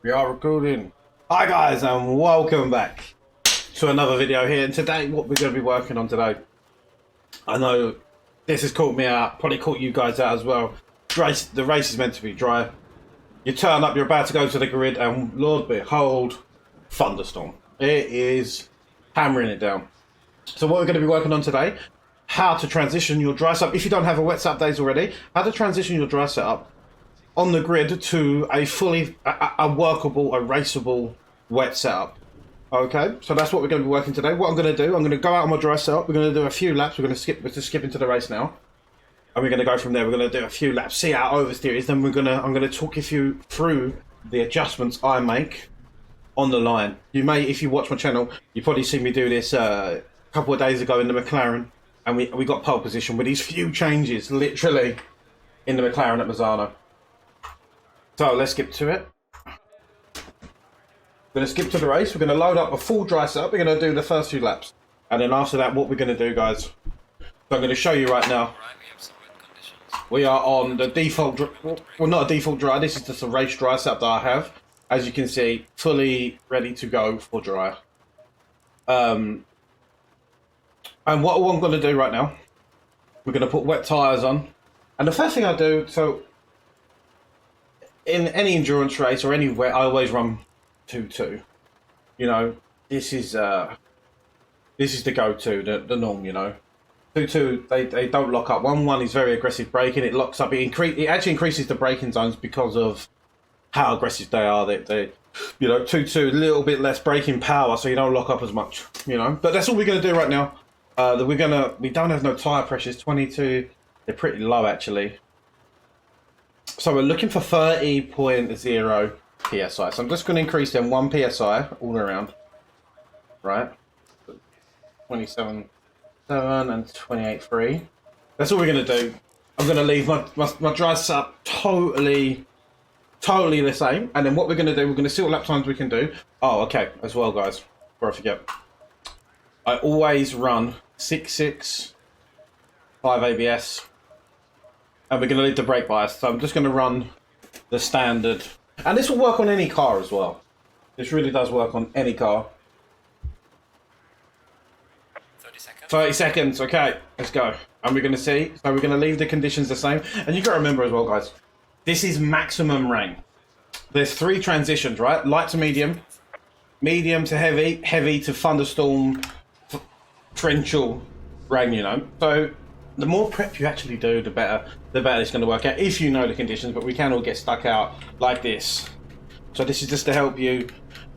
We are recording. Hi guys and welcome back to another video here, and today what we're going to be working on today, I know this has caught me out, probably caught you guys out as well. The race is meant to be dry. You turn up, you're about to go to the grid, and Lord behold, thunderstorm. It is hammering it down. So what we're going to be working on today, how to transition your dry setup, if you don't have a wet setup days already, how to transition your dry setup on the grid to a fully workable, a raceable wet setup. Okay, so that's what we're going to be working today. What I'm going to do, I'm going to go out on my dry setup. We're going to do a few laps. We're going to skip into the race now, and we're going to go from there. We're going to do a few laps, see how oversteer is. Then I'm going to talk you through the adjustments I make on the line. You may, if you watch my channel, you probably seen me do this a couple of days ago in the McLaren, and we got pole position with these few changes, literally, in the McLaren at Mazzano. So let's skip to it. We're going to skip to the race. We're going to load up a full dry setup. We're going to do the first few laps. And then after that, what we're going to do, guys, so I'm going to show you right now. We are on the default, well, not a default dry. This is just a race dry setup that I have. As you can see, fully ready to go for dry. And what I'm going to do right now, we're going to put wet tyres on. And the first thing I do, so in any endurance race or anywhere, I always run 2-2. You know, this is the go-to, the norm. You know, 2-2. They don't lock up. 1-1 is very aggressive braking. It locks up. It actually increases the braking zones because of how aggressive they are. They you know, 2-2, a little bit less braking power, so you don't lock up as much. You know, but that's all we're gonna do right now. We don't have no tire pressures. 22. They're pretty low actually. So we're looking for 30.0 PSI. So I'm just going to increase them 1 PSI all around. Right? 27.7 and 28.3. That's all we're going to do. I'm going to leave my dry setup totally the same. And then what we're going to do, we're going to see what lap times we can do. Oh, okay. As well, guys. Before I forget. I always run 6.6, 5 ABS. And we're going to leave the brake bias, so I'm just going to run the standard. And this will work on any car as well. This really does work on any car. 30 seconds. 30 seconds, okay, let's go. And we're going to see, so we're going to leave the conditions the same. And you've got to remember as well, guys, this is maximum rain. There's 3 transitions, right? Light to medium, medium to heavy, heavy to thunderstorm, torrential rain, you know. So the more prep you actually do, the better it's going to work out, if you know the conditions. But we can all get stuck out like this. So this is just to help you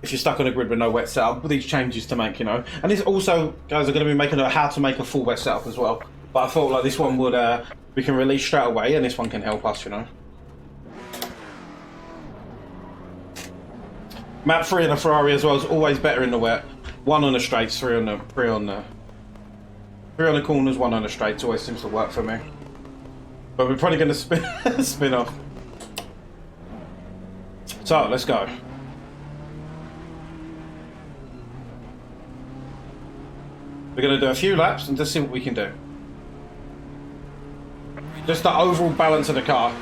if you're stuck on a grid with no wet setup, with these changes to make, you know. And this also, guys, are going to be making how to make a full wet setup as well. But I thought like this one would, we can release straight away, and this one can help us, you know. Map 3 in a Ferrari as well is always better in the wet. 1 on the straights, 3 on the corners, 1 on the straights. Always seems to work for me. But we're probably going to spin off. So let's go. We're going to do a few laps and just see what we can do. Just the overall balance of the car.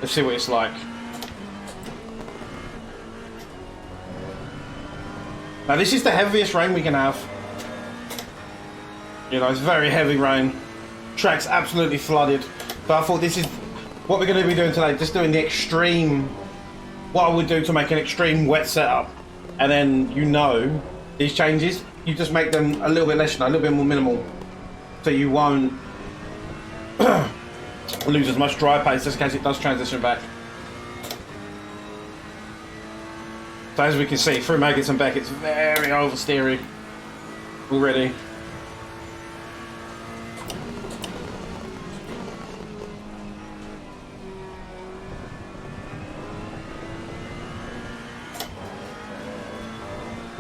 Let's see what it's like. Now this is the heaviest rain we can have. You know, it's very heavy rain. Track's absolutely flooded. So I thought this is what we're going to be doing today. Just doing the extreme, what I would do to make an extreme wet setup. And then, you know, these changes, you just make them a little bit less, you know, a little bit more minimal. So you won't lose as much dry pace just in case it does transition back. So as we can see, through Maggots and Beck, it's very oversteery already.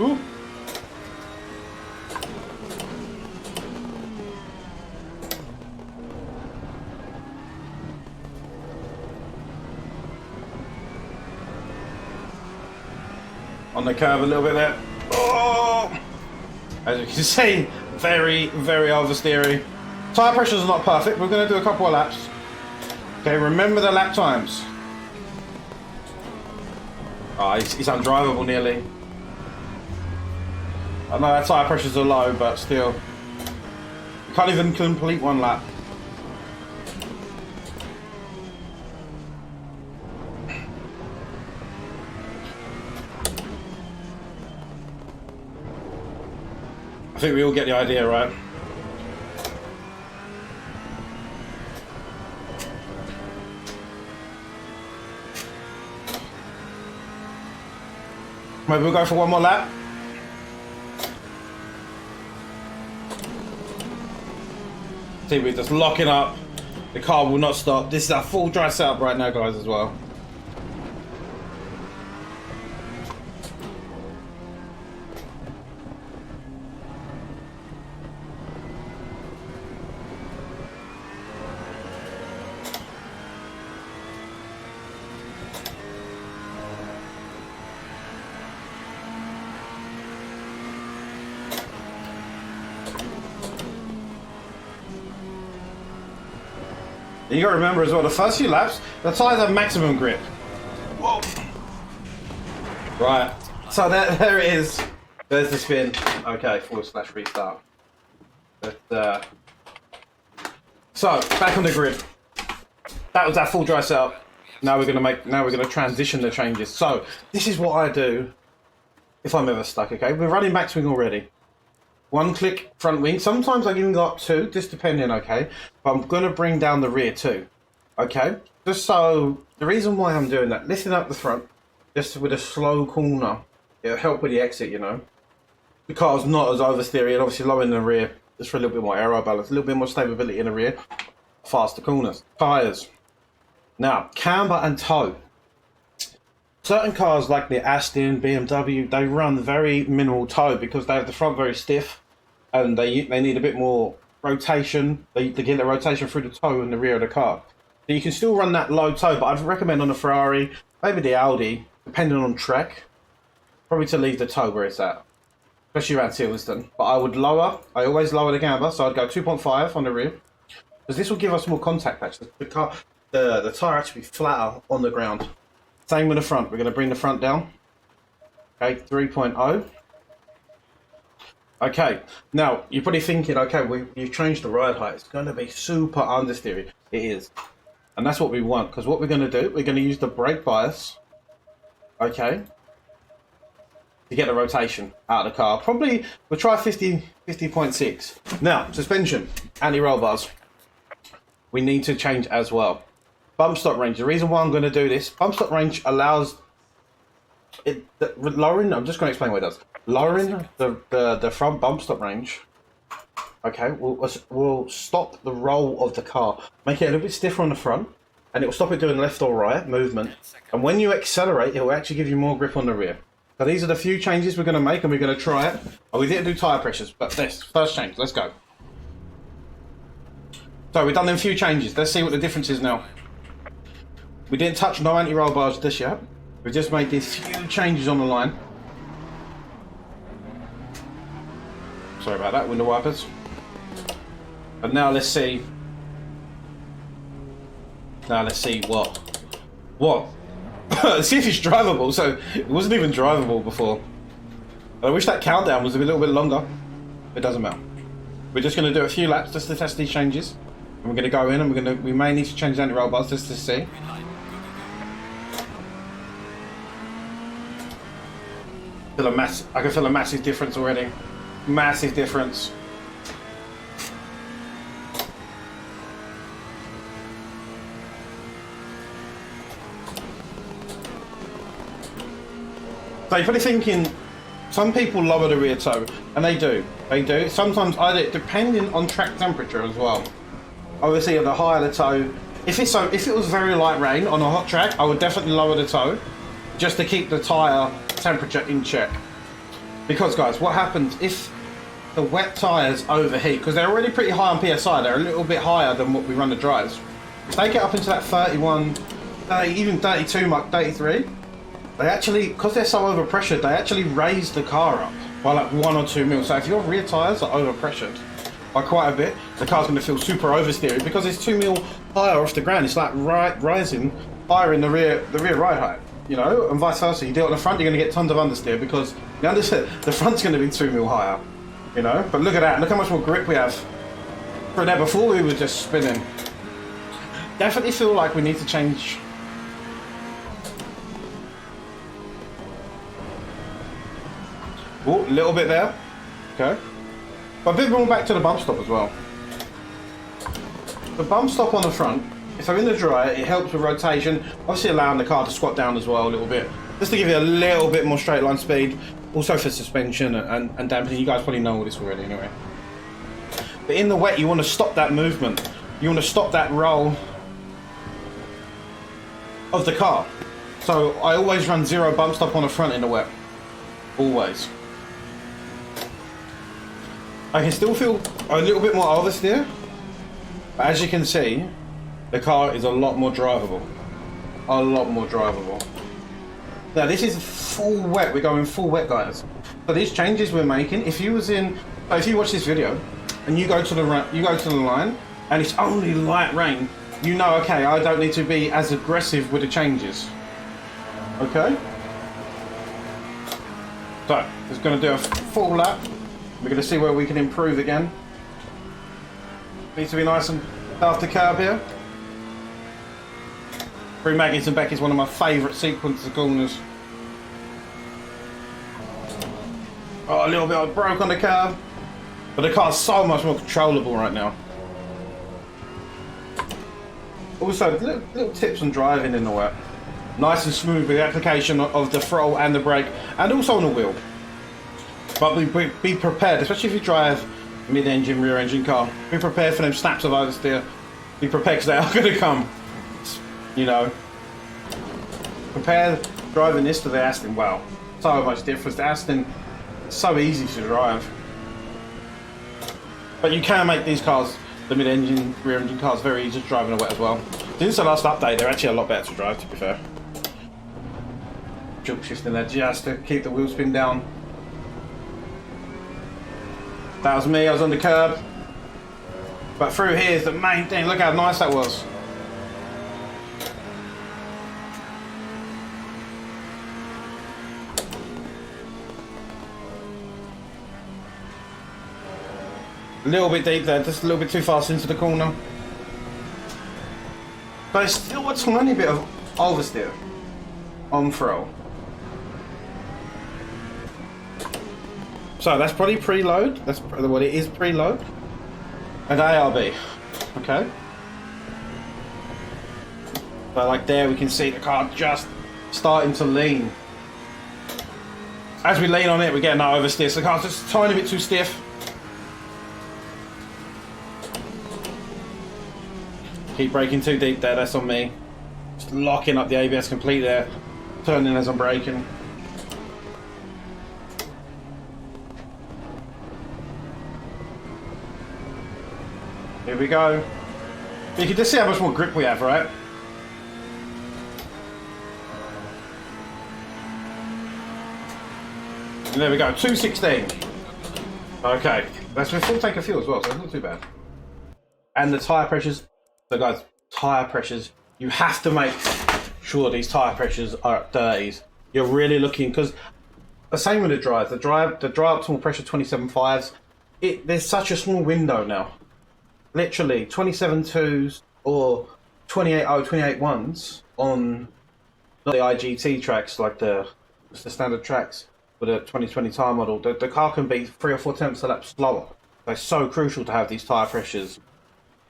Ooh. On the curve a little bit there. Oh! As you can see, very oversteery. Tyre pressures are not perfect. We're going to do a couple of laps. Okay, remember the lap times. Oh, it's undrivable nearly. I know that tyre pressures are low, but still. You can't even complete one lap. I think we all get the idea, right? Maybe we'll go for one more lap. See, we're just locking up. The car will not stop. This is our full dry setup right now, guys, as well. You got to remember as well, the first few laps, the tyres have maximum grip. Whoa. Right, so there it is. There's the spin. Okay, / restart. But, so back on the grid. That was our full dry setup. Now we're gonna transition the changes. So this is what I do if I'm ever stuck. Okay, we're running back swing already. One click front wing. Sometimes I even go up two, just depending, okay? But I'm going to bring down the rear too, okay? Just so, the reason why I'm doing that, lifting up the front, just with a slow corner, it'll help with the exit, you know? The car's not as oversteery, and obviously lowering the rear, just for a little bit more aero balance, a little bit more stability in the rear, faster corners. Tyres. Now, camber and tow. Certain cars like the Aston, BMW, they run very minimal tow because they have the front very stiff and they need a bit more rotation. They get the rotation through the toe and the rear of the car. So you can still run that low toe, but I'd recommend on a Ferrari, maybe the Audi, depending on track, probably to leave the toe where it's at, especially around Silverstone. But I always lower the camber, so I'd go 2.5 on the rear, because this will give us more contact actually. The tyre actually be flatter on the ground. Same with the front, we're going to bring the front down. Okay, 3.0. Okay, now you're probably thinking, okay, you've changed the ride height. It's going to be super understeery. It is. And that's what we want, because what we're going to do, we're going to use the brake bias, okay, to get the rotation out of the car. Probably, we'll try 50.6. Now, suspension, anti-roll bars. We need to change as well. Bump stop range. The reason why I'm going to do this, bump stop range allows it lowering. I'm just going to explain what it does. Lowering the front bump stop range, okay, will stop the roll of the car, make it a little bit stiffer on the front, and it will stop it doing left or right movement. And when you accelerate, it will actually give you more grip on the rear. So these are the few changes we're going to make, and we're going to try it. Oh, we didn't do tyre pressures, but this first change. Let's go. So we've done them few changes. Let's see what the difference is now. We didn't touch no anti-roll bars this yet. We just made these few changes on the line. Sorry about that, window wipers. And now let's see. Let's see what. Let's see if it's drivable. So it wasn't even drivable before. I wish that countdown was a little bit longer. It doesn't matter. We're just going to do a few laps just to test these changes. And we're going to go in and we may need to change the anti-roll bars just to see. I can feel a massive difference already. Massive difference. So you're probably thinking, some people lower the rear toe, and they do. Sometimes I do, depending on track temperature as well. Obviously, the higher the toe, if it was very light rain on a hot track, I would definitely lower the toe, just to keep the tyre temperature in check. Because guys, what happens if the wet tyres overheat, because they're already pretty high on PSI, they're a little bit higher than what we run the dries. If they get up into that 31, 30, even 32 Mach 33, they actually, because they're so overpressured, they actually raise the car up by like 1 or 2 mil. So if your rear tyres are overpressured by quite a bit, the car's going to feel super oversteery because it's 2 mil higher off the ground. It's like rising higher in the rear ride height. you know, and vice versa. You do it on the front, you're going to get tons of understeer because the front's going to be 2 mil higher, you know. But look at that, look how much more grip we have. For that, before we were just spinning. Definitely feel like we need to change. Oh, a little bit there. Okay. But a bit more back to the bump stop as well. The bump stop on the front, if I'm in the dry, it helps with rotation, obviously allowing the car to squat down as well a little bit, just to give you a little bit more straight line speed, also for suspension and dampening. You guys probably know all this already anyway. But in the wet, you want to stop that movement. You want to stop that roll of the car. So I always run 0 bump stop on the front in the wet. Always. I can still feel a little bit more oversteer, but as you can see, the car is a lot more drivable. A lot more drivable. Now this is full wet. We're going full wet, guys. So these changes we're making, if you watch this video and you go to the line and it's only light rain, you know, okay, I don't need to be as aggressive with the changes. Okay. So it's going to do a full lap. We're going to see where we can improve again. Needs to be nice and after curb here. Through Maggie's and Becky's one of my favourite sequences of corners. Oh, a little bit of broke on the curb, but the car's so much more controllable right now. Also, little tips on driving in the wet. Nice and smooth with the application of the throttle and the brake, and also on the wheel. But be prepared, especially if you drive mid-engine, rear-engine car. Be prepared for them snaps of oversteer. Be prepared because they are going to come. You know. Compare driving this to the Aston. Wow, so much difference. The Aston, so easy to drive. But you can make these cars, the mid-engine, rear-engine cars, very easy to drive in the wet as well. Since the last update, they're actually a lot better to drive, to be fair. Jump shifting there just to keep the wheel spin down. That was me, I was on the curb. But through here is the main thing. Look how nice that was. A little bit deep there, just a little bit too fast into the corner. But it's still a tiny bit of oversteer on throw. So that's probably preload. That's what it is, preload. And ARB. Okay. But like there we can see the car just starting to lean. As we lean on it, we're getting that oversteer. So the car's just a tiny bit too stiff. Keep braking too deep there, that's on me. Just locking up the ABS complete there. Turning as I'm braking. Here we go. You can just see how much more grip we have, right? And there we go, 216. Okay, that's with full tank of fuel as well, so it's not too bad. And the tyre pressures. So guys, tyre pressures, you have to make sure these tyre pressures are at 30s. You're really looking, because the same with the dry optimal pressure 27.5s, there's such a small window now. Literally 27.2s or 28.0, 28.1s on not the IGT tracks, like the standard tracks with a 2020 tyre model. The car can be 3 or 4 tenths a lap slower. So it's so crucial to have these tyre pressures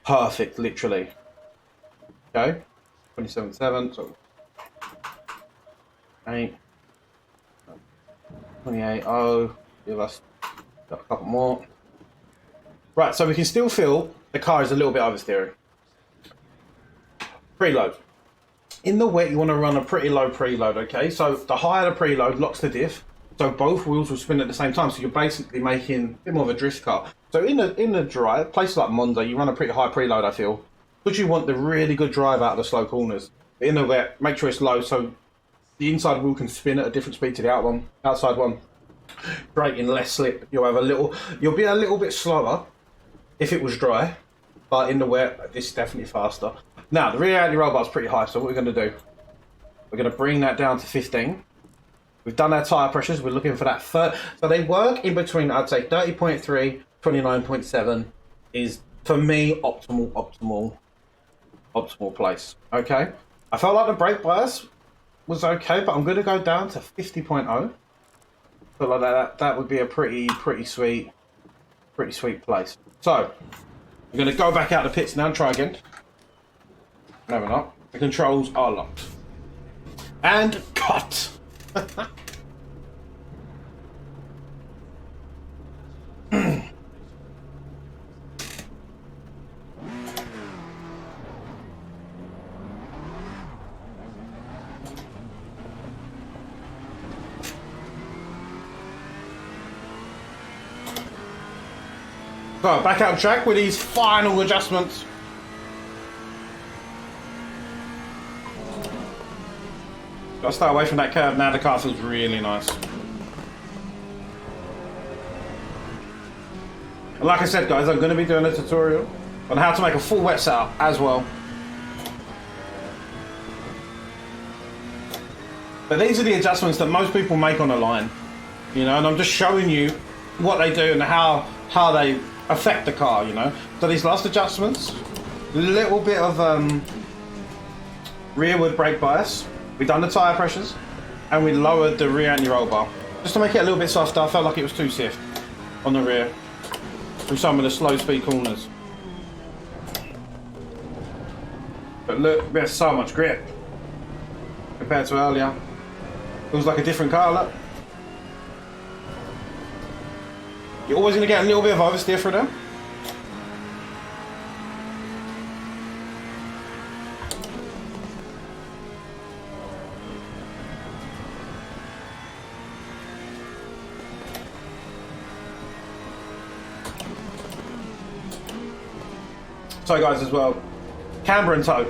perfect, literally. Okay, 27.7, so 8, 28.0, give us got a couple more. Right, so we can still feel the car is a little bit oversteering. Preload. In the wet, you want to run a pretty low preload, okay? So the higher the preload locks the diff, so both wheels will spin at the same time, so you're basically making a bit more of a drift car. So in the dry, places like Monza, you run a pretty high preload, I feel, because you want the really good drive out of the slow corners. But in the wet, make sure it's low, so the inside wheel can spin at a different speed to the outside one. Braking less slip, you'll be a little bit slower if it was dry, but in the wet, this is definitely faster. Now, the reality roll bar's pretty high, so what we're going to do, We're going to bring that down to 15. We've done our tyre pressures. We're looking for that third. So they work in between, I'd say 30.3, 29.7 is, for me, optimal place. Okay. I felt like the brake bias was okay, but I'm going to go down to 50.0. Feel like that would be a pretty sweet place. So we're going to go back out the pits now and try again. No, we're not. The controls are locked. And cut. So back out on track with these final adjustments. Got to stay away from that curve now. The car feels really nice. And like I said, guys, I'm going to be doing a tutorial on how to make a full wet setup as well. But these are the adjustments that most people make on the line, you know, and I'm just showing you what they do and how they affect the car, you know. So these last adjustments, a little bit of rearward brake bias. We've done the tyre pressures and we lowered the rear anti-roll bar just to make it a little bit softer. I felt like it was too stiff on the rear through some of the slow speed corners. But look, there's so much grip compared to earlier. Feels like a different car, look. You're always going to get a little bit of oversteer through them. So guys, as well, camber and tow.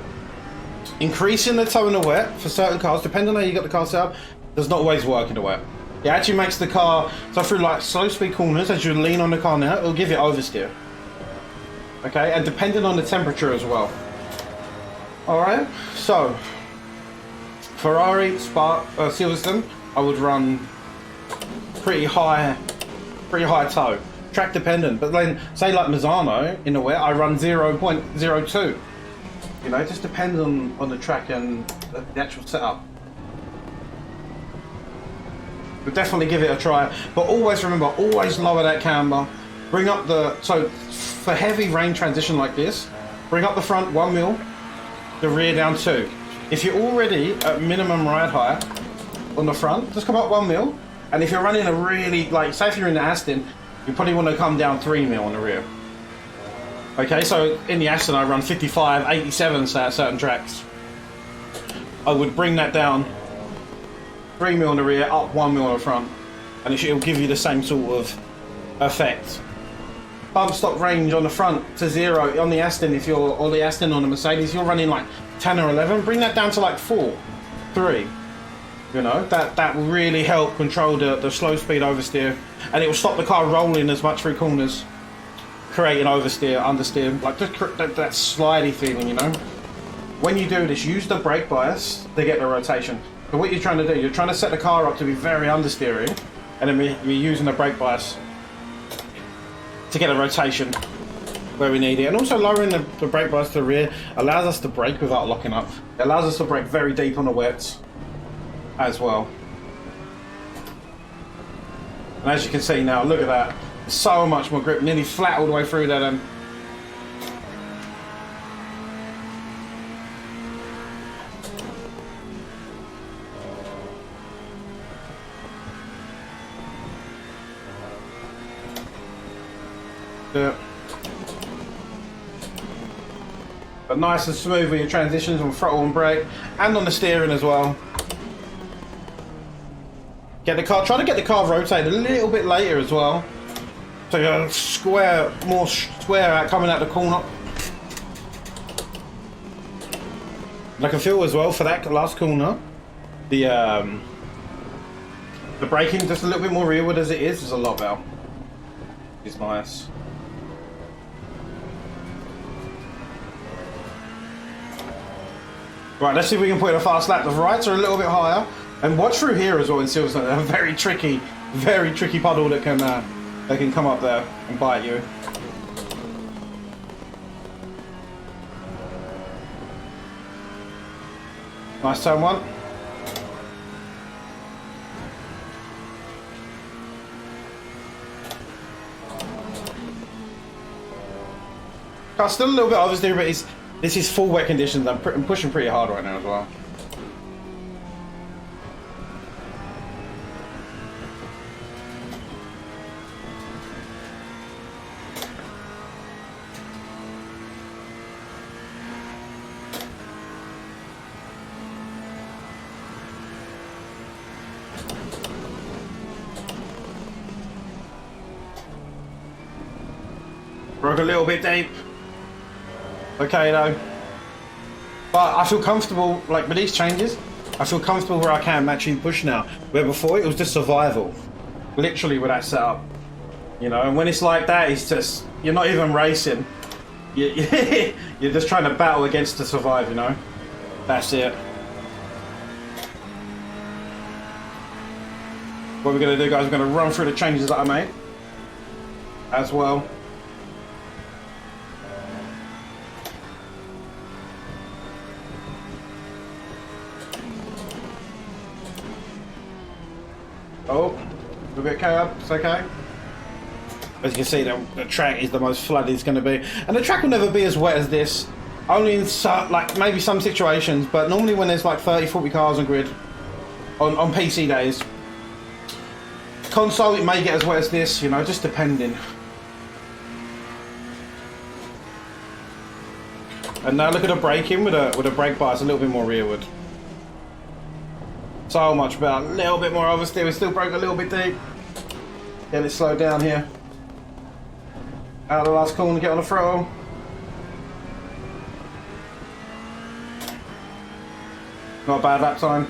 Increasing the tow in the wet for certain cars, depending on how you got the car set up, does not always work in the wet. It actually makes the car, so through like slow speed corners, as you lean on the car now, it'll give it oversteer. Okay, and depending on the temperature as well. Alright, so Ferrari, Spark, Silverstone, I would run pretty high tow. Track dependent, but then say like Mazzano in the wet, I run 0.02. You know, it just depends on the track and the actual setup. But definitely give it a try. But always remember, always lower that camber. Bring up the, so for heavy rain transition like this, bring up the front 1 mil, the rear down 2. If you're already at minimum ride height on the front, just come up 1 mil. And if you're running a really, like, say if you're in the Aston, you probably want to come down 3 mil on the rear. Okay, so in the Aston I run 55, 87 at certain tracks. I would bring that down 3 mil on the rear, up 1 mil on the front, and it'll give you the same sort of effect. Bump stop range on the front to 0 on the Aston, or the Aston on the Mercedes, you're running like 10 or 11, bring that down to like 4, 3. You know, that will really help control the slow speed oversteer, and it will stop the car rolling as much through corners, creating oversteer, understeer, like just that slidey feeling, you know. When you do this, use the brake bias to get the rotation. So what you're trying to do, you're trying to set the car up to be very understeering, and then we're using the brake bias to get a rotation where we need it. And also lowering the brake bias to the rear allows us to brake without locking up. It allows us to brake very deep on the wets as well. And as you can see now, look at that. So much more grip, nearly flat all the way through that end. Yeah. But nice and smooth with your transitions on throttle and brake, and on the steering as well. Get the car, try to get the car rotated a little bit later as well. So you're more square out coming out the corner. And I can feel as well for that last corner, the braking just a little bit more rearward as it is a lot better. It's nice. Right, let's see if we can put in a fast lap. The rights are a little bit higher. And watch through here as well in Silverstone. A very tricky puddle that can come up there and bite you. Nice turn one. Still a little bit obviously, but this is full wet conditions. I'm pushing pretty hard right now as well. Broke a little bit deep. Okay though. But I feel comfortable, like with these changes, I feel comfortable where I can actually push now. Where before it was just survival. Literally with that setup. You know, and when it's like that, it's just, you're not even racing. You're just trying to battle against to survive, you know? That's it. What we're going to do, guys, we're going to run through the changes that I made as well. Oh, a bit chaos, it's okay. As you can see, the track is the most flooded it's going to be. And the track will never be as wet as this. Only in some, like maybe some situations, but normally when there's like 30, 40 cars on grid, on PC days, console, it may get as wet as this, you know, just depending. And now look at the braking with a brake bias a little bit more rearward. So much better, a little bit more oversteer. We still broke a little bit deep. Get it slowed down here. Out of the last corner, get on the throttle. Not a bad lap time.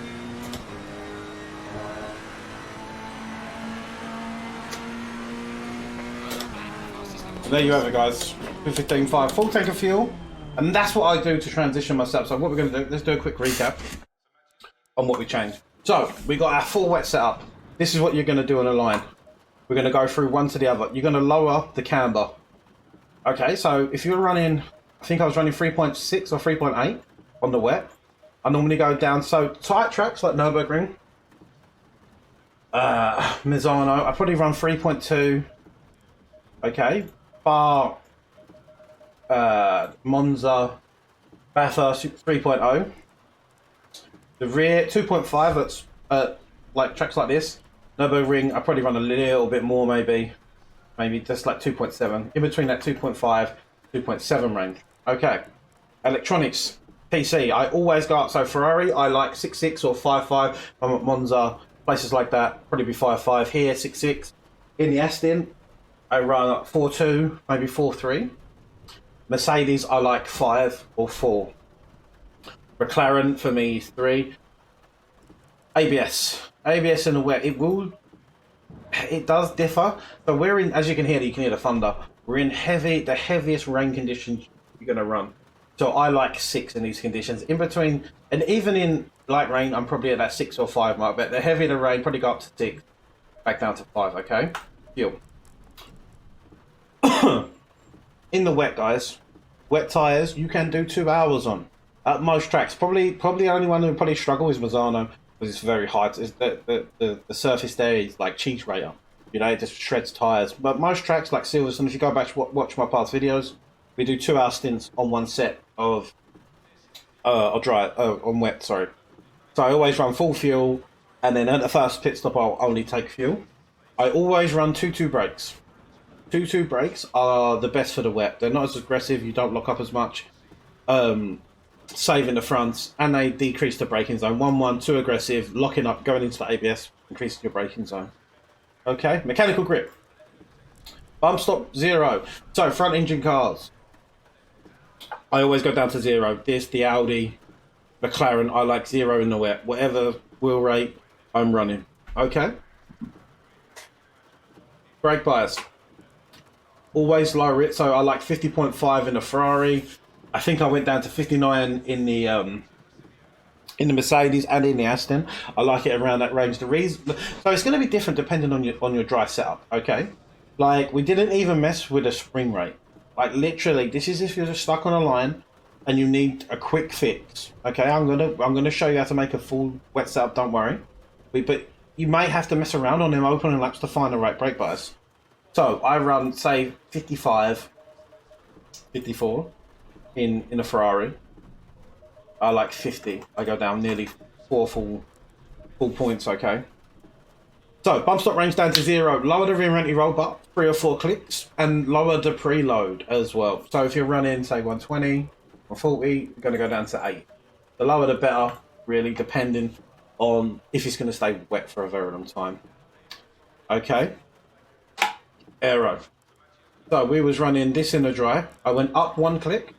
So there you have it, guys. 2:15.5, full tank of fuel. And that's what I do to transition myself. So what we're going to do, let's do a quick recap on what we changed. So we got our full wet setup. This is what you're going to do on a line. We're going to go through one to the other. You're going to lower the camber. Okay, so if you're running, I think I was running 3.6 or 3.8 on the wet. I normally go down, so tight tracks like Nürburgring, Misano, I probably run 3.2. Okay, bar Monza, Bathurst 3.0. The rear 2.5. That's like tracks like this. Nürburgring, I probably run a little bit more, maybe just like 2.7. In between that 2.5, 2.7 range. Okay, electronics. PC, I always go up. So Ferrari, I like 6.6 or 5.5. I'm at Monza, places like that, probably be 5.5. Here, 6.6. In the Aston, I run at 4.2, maybe 4.3. Mercedes, I like 5 or 4. McLaren, for me, 3. ABS in the wet, it does differ. So we're in, as you can hear the thunder. We're in the heaviest rain conditions you're going to run. So I like 6 in these conditions. In between, and even in light rain, I'm probably at that 6 or 5 mark. But the heavier the rain, probably go up to 6, back down to 5. Okay, fuel. In the wet, guys, wet tires, you can do 2 hours on at most tracks. Probably the only one who probably struggle is Misano because it's very high. It's the surface there is like cheese rater. You know, it just shreds tires. But most tracks like Silverstone, if you go back to watch my past videos, we do 2 hour stints on one set of on wet, sorry. So I always run full fuel, and then at the first pit stop I'll only take fuel. I always run 2-2 brakes. 2-2 brakes are the best for the wet. They're not as aggressive, you don't lock up as much, saving the fronts, and they decrease the braking zone. 1-1, too aggressive, locking up, going into the ABS, increasing your braking zone. Okay, mechanical grip. Bump stop 0. So front engine cars, I always go down to 0. This, the Audi, McLaren, I like 0 in the wet. Whatever wheel rate I'm running. Okay. Brake bias. Always lower it. So I like 50.5 in the Ferrari. I think I went down to 59 in the in the Mercedes and in the Aston. I like it around that range. The reason, so it's going to be different depending on your drive setup. Okay, like we didn't even mess with a spring rate. Like literally, this is if you're just stuck on a line and you need a quick fix. Okay, I'm gonna show you how to make a full wet setup. Don't worry, but you may have to mess around on them opening laps to find the right brake bias. So I run say 55, 54 in a Ferrari. I like 50. I go down nearly 4 full points. Okay. So bump stop range down to 0. Lower the rear anti-roll bar 3 or 4 clicks, and lower the preload as well. So if you're running say 120 or 40, you're going to go down to 8. The lower the better, really, depending on if it's going to stay wet for a very long time. Okay. Aero. So we was running this in the dry. I went up 1 click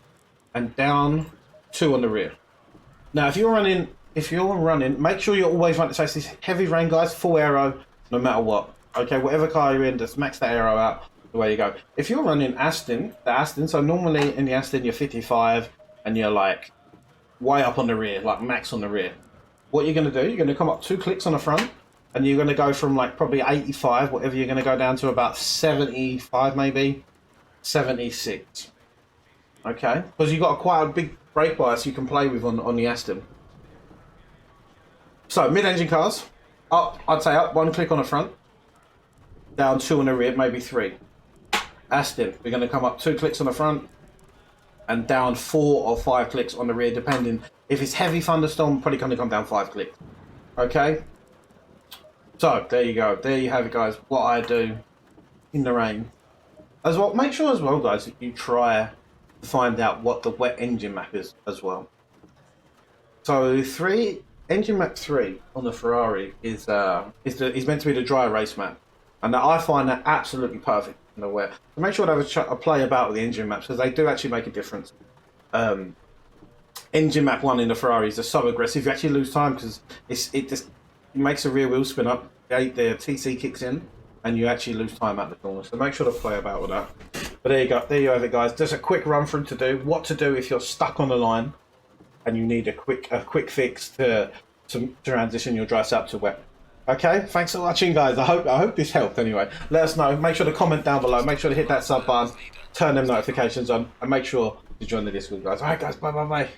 and down 2 on the rear. Now, if you're running, make sure you're always running. So it's this heavy rain, guys, full aero, no matter what. Okay, whatever car you're in, just max that aero out. The way you go. If you're running the Aston, so normally in the Aston you're 55 and you're like way up on the rear, like max on the rear. What you're going to do, you're going to come up 2 clicks on the front, and you're going to go from like probably 85, whatever, you're going to go down to about 75, maybe 76. Okay, because you've got quite a big brake bias you can play with on the Aston. So mid-engine cars, up, I'd say up 1 click on the front, down 2 on the rear, maybe 3. Aston, we're going to come up 2 clicks on the front and down 4 or 5 clicks on the rear, depending. If it's heavy thunderstorm, probably going to come down 5 clicks. Okay, so there you go. There you have it, guys. What I do in the rain as well. Make sure as well, guys, that you try to find out what the wet engine map is as well. So engine map 3 on the Ferrari is meant to be the dry race map, and I find that absolutely perfect in the wet. So make sure to have a play about with the engine maps, because they do actually make a difference. Engine map 1 in the Ferraris are so aggressive, you actually lose time because it just makes the rear wheel spin up, the TC kicks in, and you actually lose time at the corner. So make sure to play about with that. But there you go, there you have it, guys. Just a quick run through to do what to do if you're stuck on the line and you need a quick fix to transition your dry setup to wet. Okay, thanks for watching, guys. I hope this helped anyway. Let us know. Make sure to comment down below. Make sure to hit that sub button, turn them notifications on, and make sure to join the Discord, guys. Alright, guys, bye.